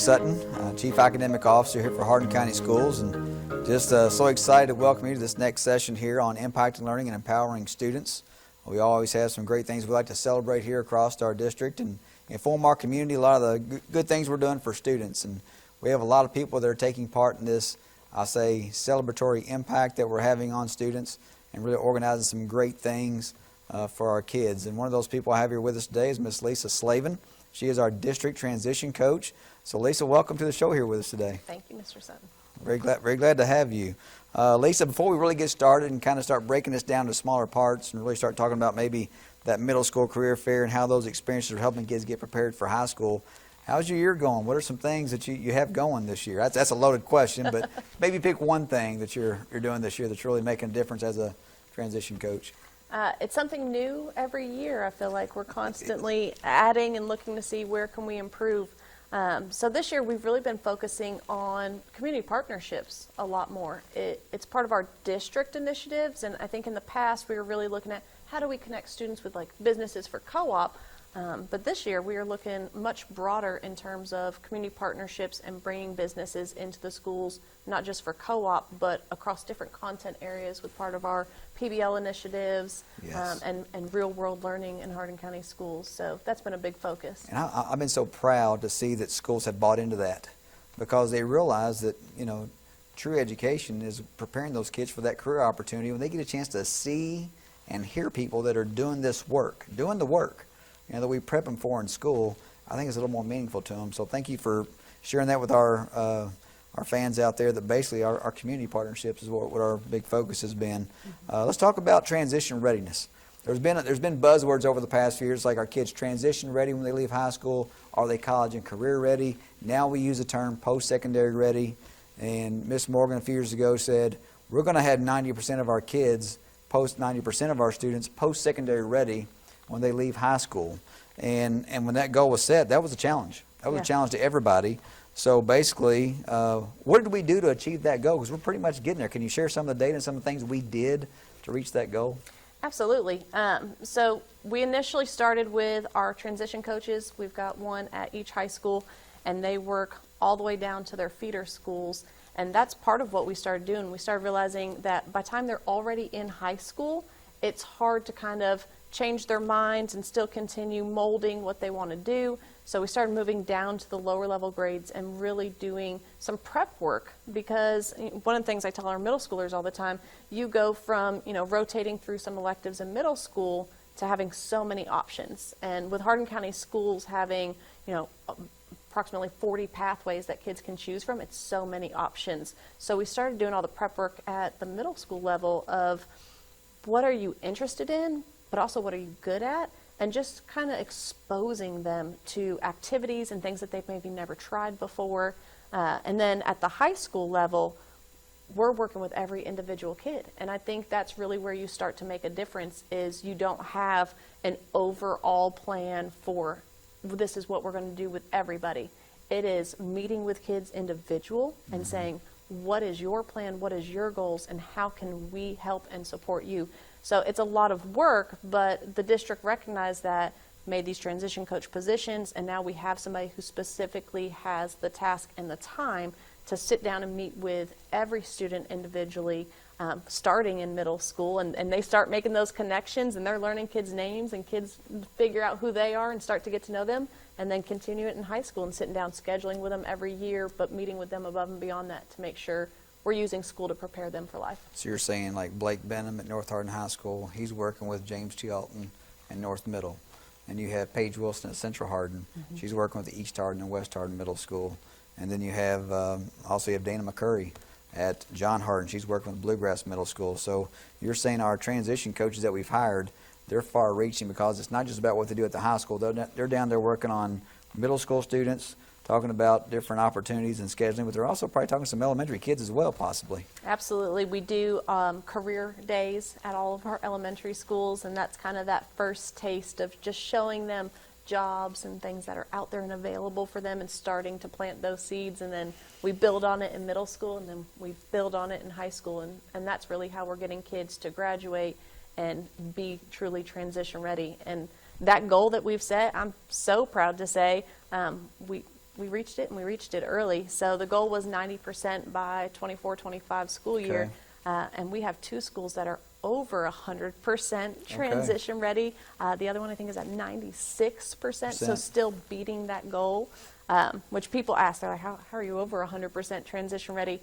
Sutton, Chief Academic Officer here for Hardin County Schools, and just so excited to welcome you to this next session here on impacting learning and empowering students. We always have some great things we like to celebrate here across our district and inform our community a lot of the good things we're doing for students. And we have a lot of people that are taking part in this, I'll say, celebratory impact that we're having on students and really organizing some great things for our kids. And one of those people I have here with us today is Miss Lisa Slavin. She is our district transition coach. So Lisa, welcome to the show here with us today. Thank you, Mr. Sutton. Very glad to have you. Lisa, before we really get started and kind of start breaking this down to smaller parts and really start talking about maybe that middle school career fair and how those experiences are helping kids get prepared for high school, how's your year going? What are some things that you have going this year? That's a loaded question, but maybe pick one thing that you're doing this year that's really making a difference as a transition coach. It's something new every year. I feel like we're constantly adding and looking to see where can we improve. So this year we've really been focusing on community partnerships a lot more. It's part of our district initiatives, and I think in the past we were really looking at how do we connect students with like businesses for co-op. But this year we are looking much broader in terms of community partnerships and bringing businesses into the schools, not just for co-op, but across different content areas with part of our PBL initiatives. Yes. And real world learning in Hardin County schools. So that's been a big focus. And I've been so proud to see that schools have bought into that because they realize that, true education is preparing those kids for that career opportunity when they get a chance to see and hear people that are doing this work, doing the work. That we prep them for in school. I think it's a little more meaningful to them. So thank you for sharing that with our fans out there, that basically our community partnerships is what our big focus has been. Let's talk about transition readiness. There's been buzzwords over the past few years like, are kids transition ready when they leave high school? Are they college and career ready? Now we use the term post-secondary ready. And Miss Morgan a few years ago said, we're going to have 90% of our kids, 90% of our students post-secondary ready when they leave high school. And when that goal was set, that was a challenge. That was a challenge to everybody. So basically, what did we do to achieve that goal? Because we're pretty much getting there. Can you share some of the data and some of the things we did to reach that goal? Absolutely. So we initially started with our transition coaches. We've got one at each high school, and they work all the way down to their feeder schools. And that's part of what we started doing. We started realizing that by the time they're already in high school, it's hard to kind of change their minds and still continue molding what they want to do. So we started moving down to the lower level grades and really doing some prep work, because one of the things I tell our middle schoolers all the time, you go from rotating through some electives in middle school to having so many options. And with Hardin County Schools having approximately 40 pathways that kids can choose from, it's so many options. So we started doing all the prep work at the middle school level of what are you interested in, but also what are you good at, and just kind of exposing them to activities and things that they've maybe never tried before. And then at the high school level, we're working with every individual kid. And I think that's really where you start to make a difference, is you don't have an overall plan for this is what we're going to do with everybody. It is meeting with kids individual and saying, what is your plan, what is your goals, and how can we help and support you? So it's a lot of work, but the district recognized that, made these transition coach positions, and now we have somebody who specifically has the task and the time to sit down and meet with every student individually, starting in middle school, and they start making those connections, and they're learning kids' names, and kids figure out who they are and start to get to know them, and then continue it in high school and sitting down scheduling with them every year, but meeting with them above and beyond that to make sure we're using school to prepare them for life. So you're saying like Blake Benham at North Hardin High School, he's working with James T. Alton in North Middle. And you have Paige Wilson at Central Hardin. She's working with the East Hardin and West Hardin Middle School. And then you have also you have Dana McCurry at John Hardin. She's working with Bluegrass Middle School. So you're saying our transition coaches that we've hired, they're far-reaching because it's not just about what they do at the high school. They're down there working on middle school students, talking about different opportunities and scheduling, but they're also probably talking to some elementary kids as well, possibly. Absolutely. We do career days at all of our elementary schools, and that's kind of that first taste of just showing them jobs and things that are out there and available for them and starting to plant those seeds. And then we build on it in middle school, and then we build on it in high school, and that's really how we're getting kids to graduate and be truly transition ready. And that goal that we've set, I'm so proud to say, we reached it, and we reached it early. So the goal was 90% by 24-25 school year, and we have 2 schools that are over 100% transition ready. The other one I think is at 96%, so still beating that goal, which people ask, they're like, how are you over 100% transition ready?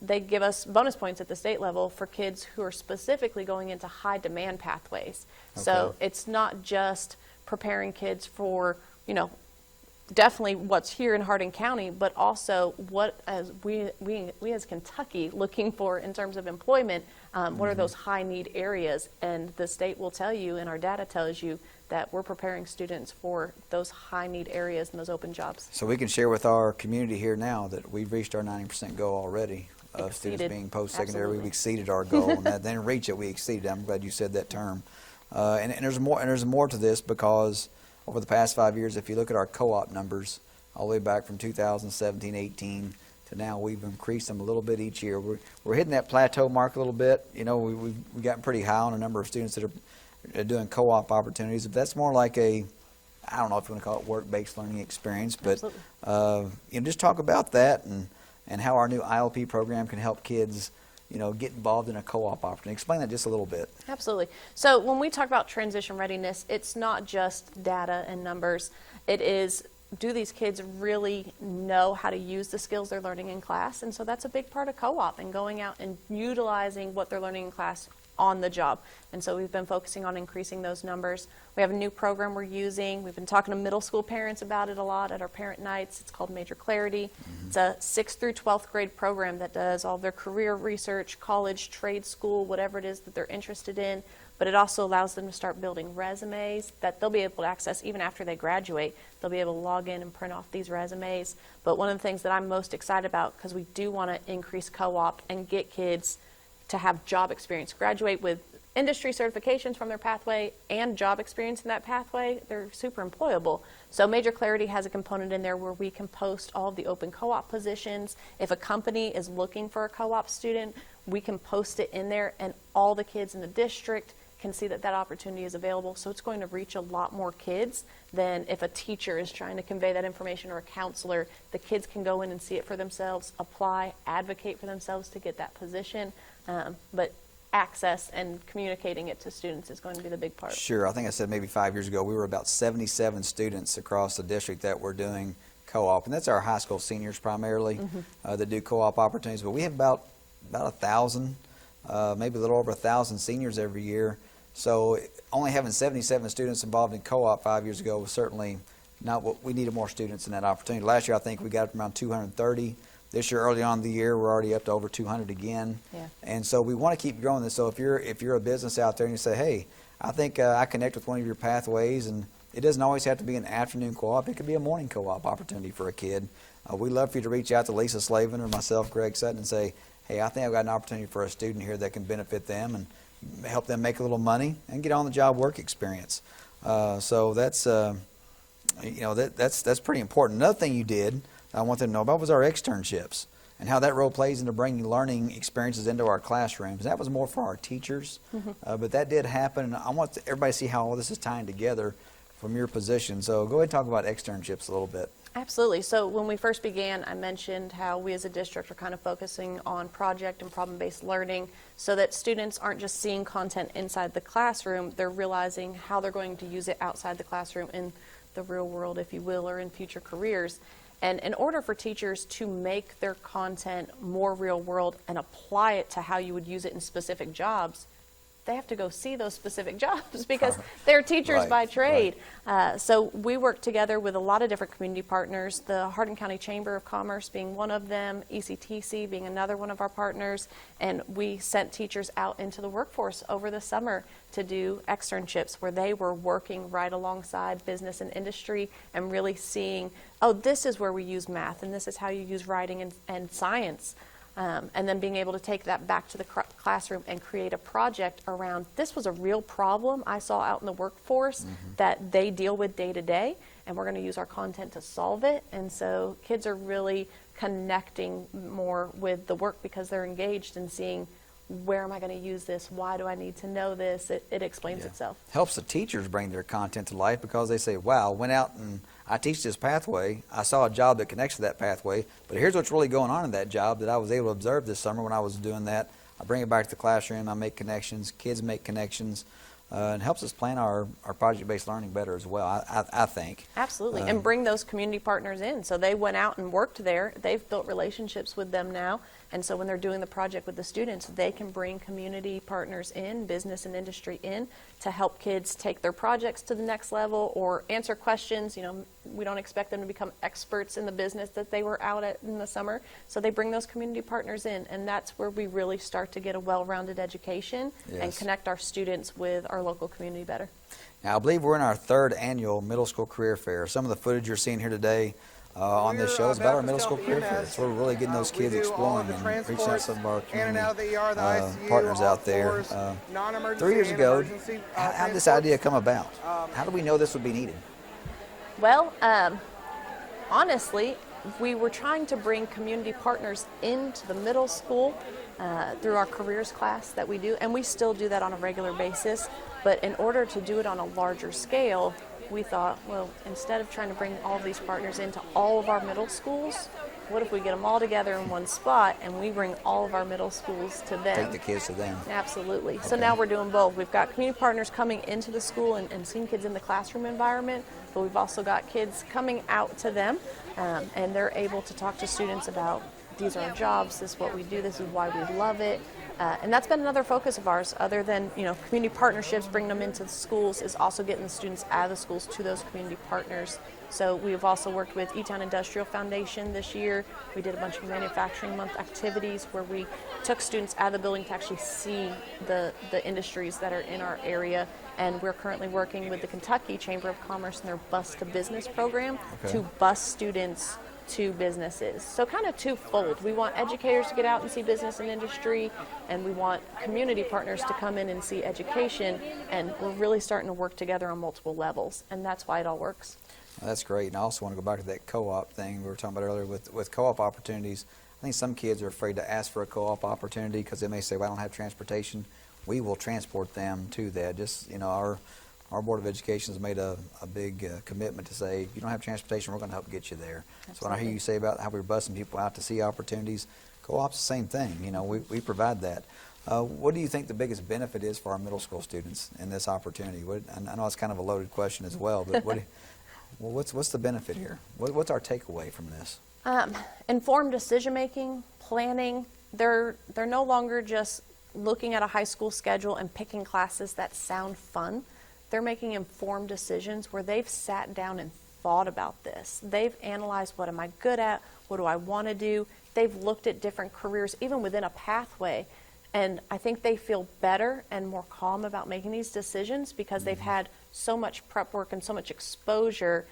They give us bonus points at the state level for kids who are specifically going into high demand pathways. So it's not just preparing kids for, you know, definitely what's here in Hardin County, but also what as we as Kentucky looking for in terms of employment, what are those high need areas? And the state will tell you, and our data tells you, that we're preparing students for those high need areas and those open jobs. So we can share with our community here now that we've reached our 90% goal already of students being post-secondary. Absolutely. We've exceeded our goal, and that didn't reach it, we exceeded it. I'm glad you said that term. And there's more to this, because over the past 5 years, if you look at our co-op numbers, all the way back from 2017, 18 to now, we've increased them a little bit each year. We're hitting that plateau mark a little bit. You know, we've gotten pretty high on a number of students that are doing co-op opportunities. But that's more like I don't know if you want to call it work-based learning experience, but you know, just talk about that and how our new ILP program can help kids, you know, get involved in a co-op opportunity. Explain that just a little bit. Absolutely. So when we talk about transition readiness, it's not just data and numbers. It is, do these kids really know how to use the skills they're learning in class? And so that's a big part of co-op, and going out and utilizing what they're learning in class on the job. And so we've been focusing on increasing those numbers. We have a new program we're using. We've been talking to middle school parents about it a lot at our parent nights. It's called Major Clarity. It's a 6th through 12th grade program that does all their career research, college, trade school, whatever it is that they're interested in. But it also allows them to start building resumes that they'll be able to access even after they graduate. They'll be able to log in and print off these resumes. But one of the things that I'm most excited about, because we do want to increase co-op and get kids to have job experience, graduate with industry certifications from their pathway and job experience in that pathway, they're super employable. So Major Clarity has a component in there where we can post all of the open co-op positions. If a company is looking for a co-op student, we can post it in there, and all the kids in the district can see that that opportunity is available. So it's going to reach a lot more kids than if a teacher is trying to convey that information, or a counselor. The kids can go in and see it for themselves, apply, advocate for themselves to get that position. But access and communicating it to students is going to be the big part. Sure. I think I said maybe 5 years ago, we were about 77 students across the district that were doing co-op. And that's our high school seniors primarily that do co-op opportunities. But we have about 1,000, maybe a little over 1,000 seniors every year. So only having 77 students involved in co-op 5 years ago was certainly not what we needed. More students in that opportunity. Last year, I think we got up around 230. This year, early on in the year, we're already up to over 200 again. Yeah. And so we want to keep growing this. So if you're a business out there and you say, hey, I think I connect with one of your pathways, and it doesn't always have to be an afternoon co-op. It could be a morning co-op opportunity for a kid. We'd love for you to reach out to Lisa Slavin or myself, Greg Sutton, and say, hey, I think I've got an opportunity for a student here that can benefit them and help them make a little money and get on the job work experience. So that's you know, that's pretty important. Another thing you did I want them to know about was our externships and how that role plays into bringing learning experiences into our classrooms. That was more for our teachers, but that did happen. And I want everybody to see how all this is tying together from your position. So go ahead and talk about externships a little bit. Absolutely. So when we first began, I mentioned how we as a district are kind of focusing on project and problem-based learning so that students aren't just seeing content inside the classroom, they're realizing how they're going to use it outside the classroom in the real world, if you will, or in future careers. And in order for teachers to make their content more real world and apply it to how you would use it in specific jobs, they have to go see those specific jobs because they're teachers by trade. So we work together with a lot of different community partners, the Hardin County Chamber of Commerce being one of them, HCEC-TV being another one of our partners, and we sent teachers out into the workforce over the summer to do externships where they were working right alongside business and industry and really seeing, oh, this is where we use math and this is how you use writing and science. And then being able to take that back to the classroom and create a project around, this was a real problem I saw out in the workforce that they deal with day to day, and we're going to use our content to solve it. And so kids are really connecting more with the work because they're engaged and seeing, where am I going to use this? Why do I need to know this? It explains itself. Helps the teachers bring their content to life because they say, wow, went out and I teach this pathway. I saw a job that connects to that pathway, but here's what's really going on in that job that I was able to observe this summer when I was doing that. I bring it back to the classroom. I make connections. Kids make connections. And helps us plan our project-based learning better as well, I think. Absolutely, and bring those community partners in. So they went out and worked there. They've built relationships with them now. And so when they're doing the project with the students, they can bring community partners in, business and industry in, to help kids take their projects to the next level or answer questions. You know, we don't expect them to become experts in the business that they were out at in the summer. So they bring those community partners in, and that's where we really start to get a well-rounded education and connect our students with our local community better. Now, I believe we're in our 3rd annual Middle School Career Fair. Some of the footage you're seeing here today on this show is about our middle school career fair. So we're really getting those kids exploring and reaching out to some of our community partners out there. 3 years ago, how did this idea come about? How did we know this would be needed? Well, honestly, we were trying to bring community partners into the middle school through our careers class that we do, and we still do that on a regular basis. But in order to do it on a larger scale, we thought, well, instead of trying to bring all of these partners into all of our middle schools, what if we get them all together in one spot and we bring all of our middle schools to them? Take the kids to them. Absolutely. Okay. So now we're doing both. We've got community partners coming into the school and seeing kids in the classroom environment, but we've also got kids coming out to them, and they're able to talk to students about, these are our jobs, this is what we do, this is why we love it. And that's been another focus of ours, other than, you know, community partnerships, bringing them into the schools, is also getting the students out of the schools to those community partners. So we've also worked with E-Town Industrial Foundation this year. We did a bunch of Manufacturing Month activities where we took students out of the building to actually see the industries that are in our area. And we're currently working with the Kentucky Chamber of Commerce and their Bus to Business program to bus students to businesses. So kind of twofold. We want educators to get out and see business and industry, and we want community partners to come in and see education, and we're really starting to work together on multiple levels, and that's why it all works. Well, that's great. And I also want to go back to that co-op thing we were talking about earlier with co-op opportunities. I think some kids are afraid to ask for a co-op opportunity because they may say, well, I don't have transportation. We will transport them to that. Just, you know, our Board of Education has made a big commitment to say, if you don't have transportation, we're going to help get you there. Absolutely. So when I hear you say about how we're busing people out to see opportunities, co-op's the same thing. You know, we provide that. What do you think the biggest benefit is for our middle school students in this opportunity? I know it's kind of a loaded question as well, but what's the benefit here? What's our takeaway from this? Informed decision making, planning. They're no longer just looking at a high school schedule and picking classes that sound fun. They're making informed decisions where they've sat down and thought about this. They've analyzed, what am I good at? What do I want to do? They've looked at different careers, even within a pathway. And I think they feel better and more calm about making these decisions because they've had so much prep work and so much exposure.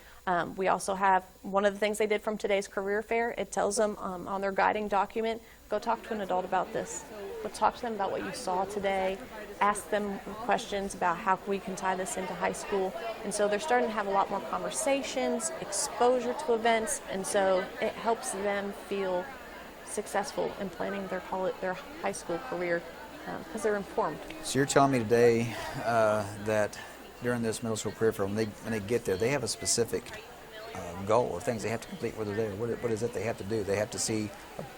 We also have one of the things they did from today's career fair. It tells them on their guiding document, go talk to an adult about this. Go talk to them about what you saw today. Ask them questions about how we can tie this into high school. And so they're starting to have a lot more conversations, exposure to events, and so it helps them feel successful in planning their high school career because they're informed. So you're telling me today that during this middle school career fair, when they get there, they have a specific goal or things they have to complete while they're there. What is it they have to do? They have to see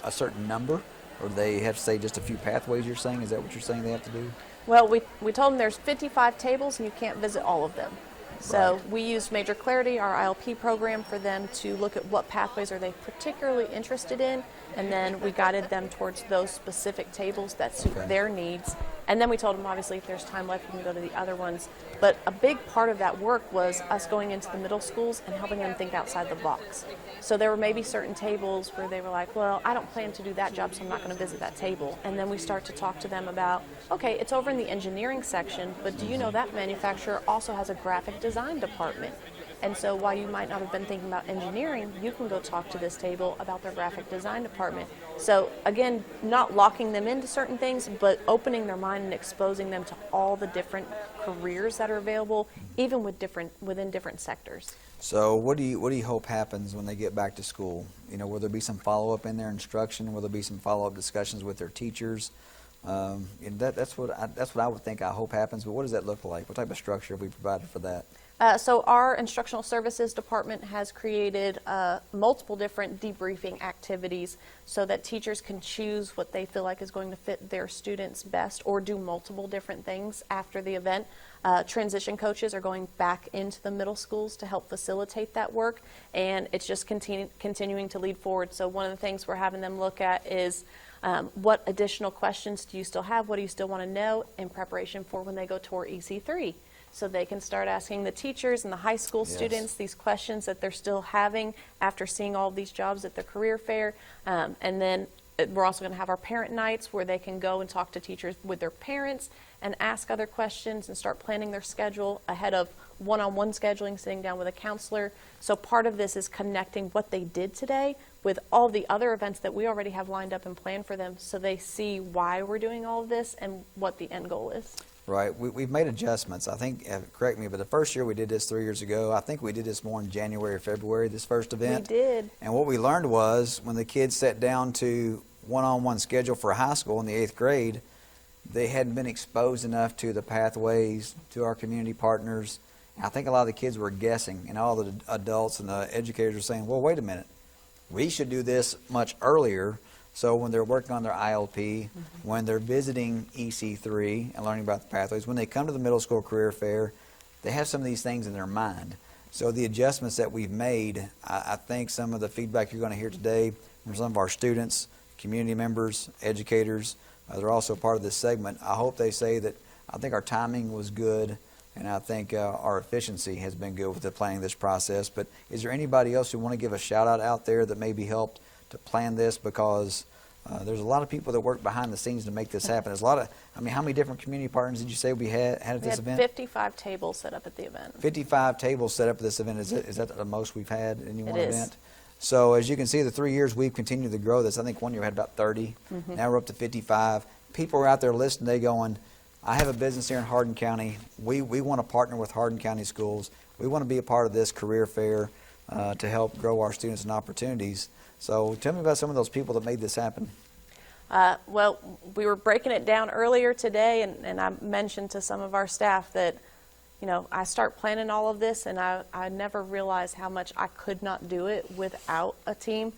a certain number, or do they have to say just a few pathways, you're saying? Is that what you're saying they have to do? Well, we told them there's 55 tables and you can't visit all of them. So we used Major Clarity, our ILP program, for them to look at what pathways are they particularly interested in, and then we guided them towards those specific tables that suit their needs. And then we told them, obviously, if there's time left, you can go to the other ones. But a big part of that work was us going into the middle schools and helping them think outside the box. So there were maybe certain tables where they were like, well, I don't plan to do that job, so I'm not going to visit that table. And then we start to talk to them about, okay, it's over in the engineering section, but do you know that manufacturer also has a graphic design department? And so while you might not have been thinking about engineering, you can go talk to this table about their graphic design department. So again, not locking them into certain things, but opening their mind and exposing them to all the different careers that are available, even within different sectors. So what do you hope happens when they get back to school? You know, will there be some follow-up in their instruction? Will there be some follow-up discussions with their teachers? And that's what I would think I hope happens, but what does that look like? What type of structure have we provided for that? So our instructional services department has created multiple different debriefing activities so that teachers can choose what they feel like is going to fit their students best, or do multiple different things after the event. Transition coaches are going back into the middle schools to help facilitate that work, and it's just continuing to lead forward. So one of the things we're having them look at is what additional questions do you still have? What do you still want to know in preparation for when they go tour EC3? So they can start asking the teachers and the high school students these questions that they're still having after seeing all of these jobs at the career fair. And then we're also going to have our parent nights where they can go and talk to teachers with their parents and ask other questions and start planning their schedule ahead of one-on-one scheduling, sitting down with a counselor. So part of this is connecting what they did today with all the other events that we already have lined up and planned for them, so they see why we're doing all of this and what the end goal is. Right. We've made adjustments. I think, correct me, but the first year we did this 3 years ago, I think we did this more in January or February, this first event. We did. And what we learned was when the kids sat down to one-on-one schedule for high school in the 8th grade, they hadn't been exposed enough to the pathways, to our community partners. And I think a lot of the kids were guessing, and all the adults and the educators were saying, well, wait a minute, we should do this much earlier. So when they're working on their ILP, when they're visiting EC3 and learning about the pathways, when they come to the middle school career fair, they have some of these things in their mind. So the adjustments that we've made, I think some of the feedback you're going to hear today from some of our students, community members, educators, they're also part of this segment. I hope they say that I think our timing was good, and I think our efficiency has been good with the planning of this process. But is there anybody else who want to give a shout out there that maybe helped to plan this? Because there's a lot of people that work behind the scenes to make this happen. There's a lot of, I mean, how many different community partners did you say we had at this event? We had 55 tables set up at the event. 55 tables set up at this event. Is that the most we've had in any one It is. event? So as you can see, the 3 years we've continued to grow this. I think one year we had about 30. Now we're up to 55. People are out there listening. They going, I have a business here in Hardin County. We want to partner with Hardin County Schools. We want to be a part of this career fair to help grow our students and opportunities. So tell me about some of those people that made this happen. Well, we were breaking it down earlier today, and I mentioned to some of our staff that, you know, I start planning all of this, and I never realized how much I could not do it without a team.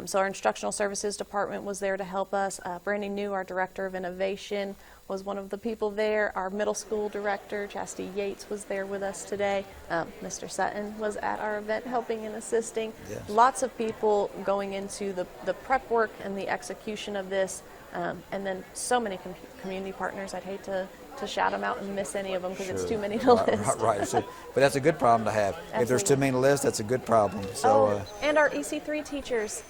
So our instructional services department was there to help us. Brandy New, our director of innovation, was one of the people there. Our middle school director, Chastity Yates, was there with us today. Mr. Sutton was at our event helping and assisting. Yes. Lots of people going into the prep work and the execution of this. And then so many community partners. I'd hate to shout them out and miss any of them because it's too many to list. Right. So, but that's a good problem to have. If there's too many to list, that's a good problem. So, and our EC3 teachers.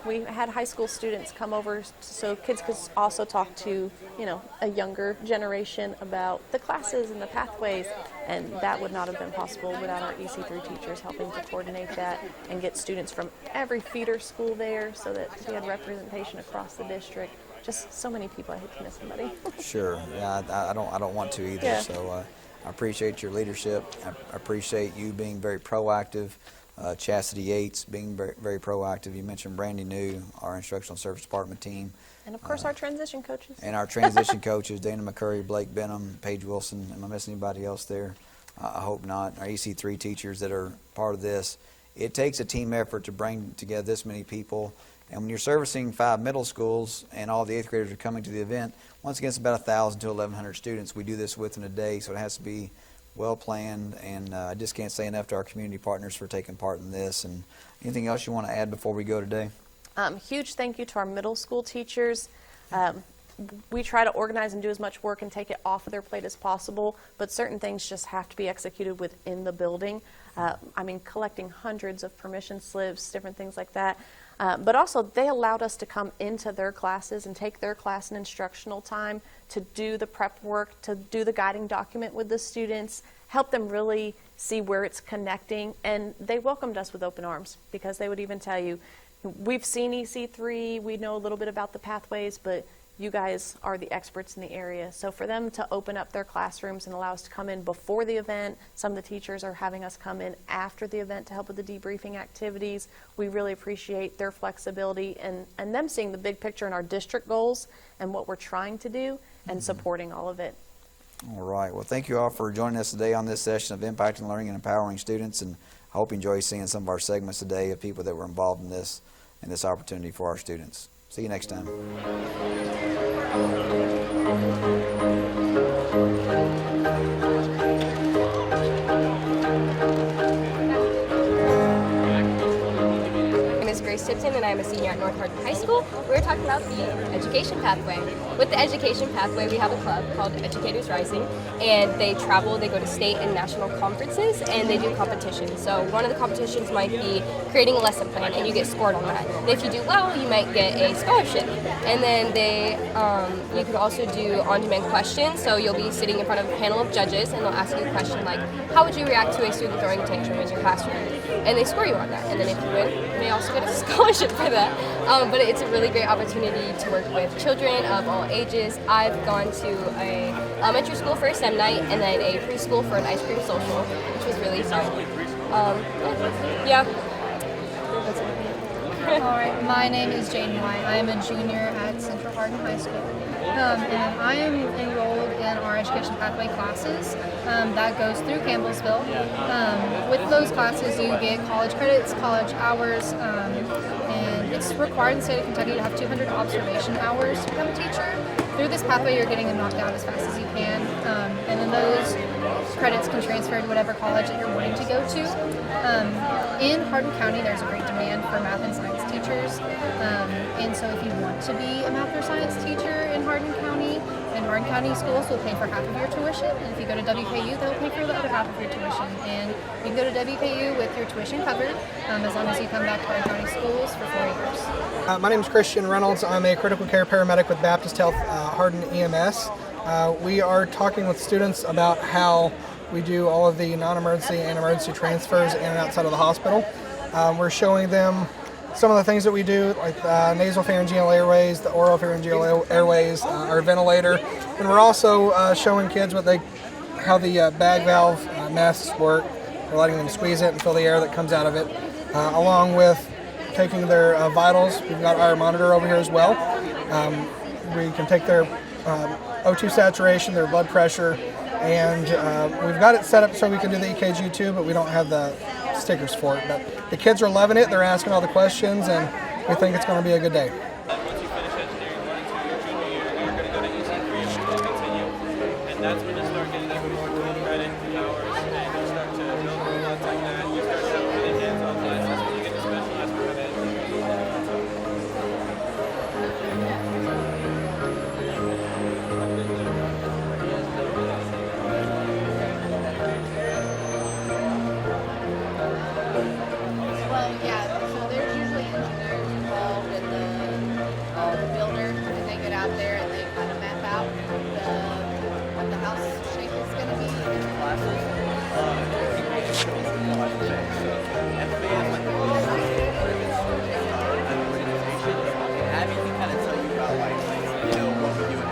We had high school students come over so kids could also talk to, you know, a younger generation about the classes and the pathways, and that would not have been possible without our EC3 teachers helping to coordinate that and get students from every feeder school there so that we had representation across the district. Just so many people. I hate to miss somebody. Sure. Yeah, I don't want to either. Yeah. So I appreciate your leadership. I appreciate you being very proactive. Chastity Yates being very, very proactive. You mentioned Brandy New, our instructional service department team. And of course our transition coaches. And our transition coaches, Dana McCurry, Blake Benham, Paige Wilson. Am I missing anybody else there? I hope not. Our EC3 teachers that are part of this. It takes a team effort to bring together this many people. And when you're servicing 5 middle schools and all the 8th graders are coming to the event, once again, it's about 1,000 to 1,100 students we do this with in a day, so it has to be well planned. And I just can't say enough to our community partners for taking part in this. And anything else you want to add before we go today? Huge thank you to our middle school teachers. We try to organize and do as much work and take it off of their plate as possible, but certain things just have to be executed within the building. I mean, collecting hundreds of permission slips, different things like that. But also, they allowed us to come into their classes and take their class and instructional time to do the prep work, to do the guiding document with the students, help them really see where it's connecting. And they welcomed us with open arms because they would even tell you, we've seen EC3, we know a little bit about the pathways, but you guys are the experts in the area. So for them to open up their classrooms and allow us to come in before the event, some of the teachers are having us come in after the event to help with the debriefing activities. We really appreciate their flexibility and them seeing the big picture in our district goals and what we're trying to do and supporting all of it. All right. Well, thank you all for joining us today on this session of Impacting Learning and Empowering Students. And I hope you enjoy seeing some of our segments today of people that were involved in this opportunity for our students. See you next time. Tipton, and I'm a senior at North Hardin High School. We're talking about the education pathway. With the education pathway, we have a club called Educators Rising, and they travel, they go to state and national conferences, and they do competitions. So one of the competitions might be creating a lesson plan, and you get scored on that. And if you do well, you might get a scholarship. And then you can also do on-demand questions, so you'll be sitting in front of a panel of judges, and they'll ask you a question like, how would you react to a student throwing a tantrum in your classroom? And they score you on that, and then if you win, you may also get a scholarship for that. But it's a really great opportunity to work with children of all ages. I've gone to a elementary school for a STEM night and then a preschool for an ice cream social, which was really fun. Yeah. All right, my name is Jane White. I am a junior at Central Hardin High School. And I am enrolled in our education pathway classes that goes through Campbellsville. With those classes, you get college credits, college hours, and it's required in the state of Kentucky to have 200 observation hours to become a teacher. Through this pathway, you're getting them knocked out as fast as you can, and then those credits can transfer to whatever college that you're wanting to go to. In Hardin County, there's a great demand for math and science teachers, and so if you want to be a math or science teacher in Hardin County schools will pay for half of your tuition, and if you go to WKU, they'll pay for the other half of your tuition. And you can go to WKU with your tuition covered as long as you come back to Hardin County schools for 4 years. My name is Christian Reynolds. I'm a critical care paramedic with Baptist Health Hardin EMS. We are talking with students about how we do all of the non-emergency and emergency transfers in and outside of the hospital. We're showing them some of the things that we do, like nasal pharyngeal airways, the oral pharyngeal airways, our ventilator, and we're also showing kids how the bag valve masks work. We're letting them squeeze it and feel the air that comes out of it, along with taking their vitals. We've got our monitor over here as well. We can take their O2 saturation, their blood pressure, and we've got it set up so we can do the EKG too, but we don't have the stickers for it. But the kids are loving it. They're asking all the questions, and we think it's going to be a good day. Once you finish engineering 1 and 2 your junior year, you're going to go to HCEC-TV and you're going to continue. And that's when you start getting even more dual credit hours, and you start to build robots like that. You start to have really hands-on classes when you get to specialized credit. Well, yeah, so there's usually engineers involved in the builder, and they get out there and they kind of map out what the house shape is going to be. Classes, having to kind of tell you about what we do in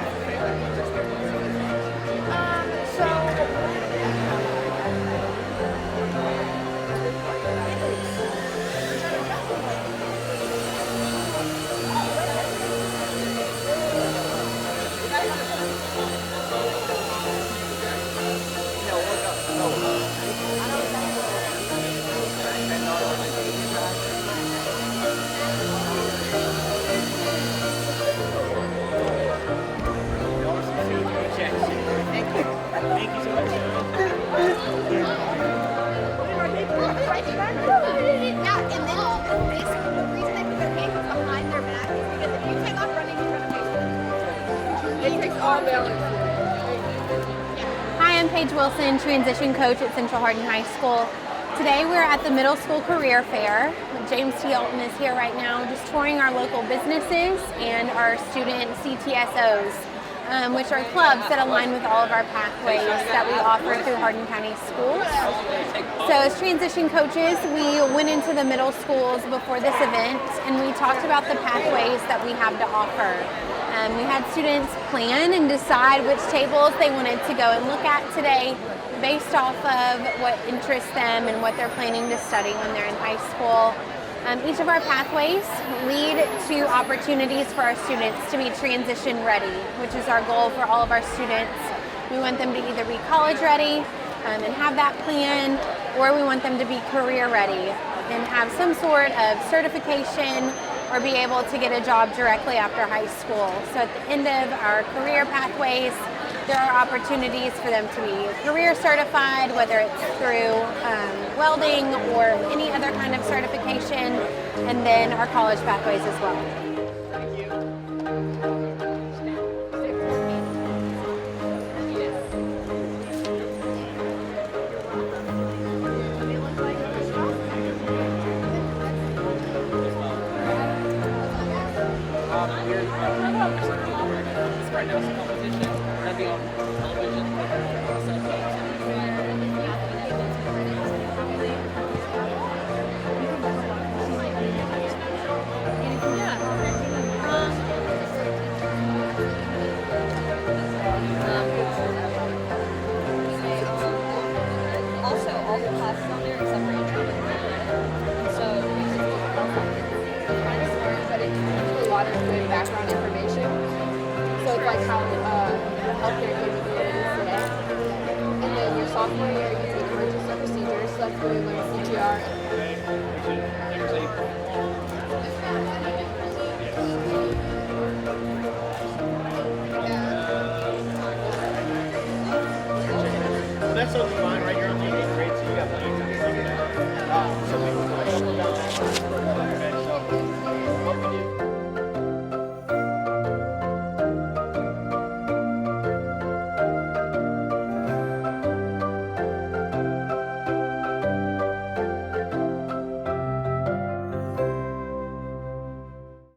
Yeah, and then basically the reason they put their hands behind their back is because if you take off running in front of people, it takes all balance. Hi, I'm Paige Wilson, transition coach at Central Hardin High School. Today we're at the Middle School Career Fair. James T. Alton is here right now just touring our local businesses and our student CTSOs, which are clubs that align with all of our pathways that we offer through Hardin County schools. So as transition coaches, we went into the middle schools before this event and we talked about the pathways that we have to offer. We had students plan and decide which tables they wanted to go and look at today based off of what interests them and what they're planning to study when they're in high school. Each of our pathways lead to opportunities for our students to be transition ready, which is our goal for all of our students. We want them to either be college ready and have that plan, or we want them to be career ready and have some sort of certification or be able to get a job directly after high school. So at the end of our career pathways, there are opportunities for them to be career certified, whether it's through welding or any other kind of certification, and then our college pathways as well. Right now it's a competition. That'd be on television. Also, all the classes on there except for intro. So you can kind of smart, but it gives you a lot of good background information. So it's like how the healthcare capabilities today. And then your sophomore year, you take emergency procedures, so that's where you learn CPR.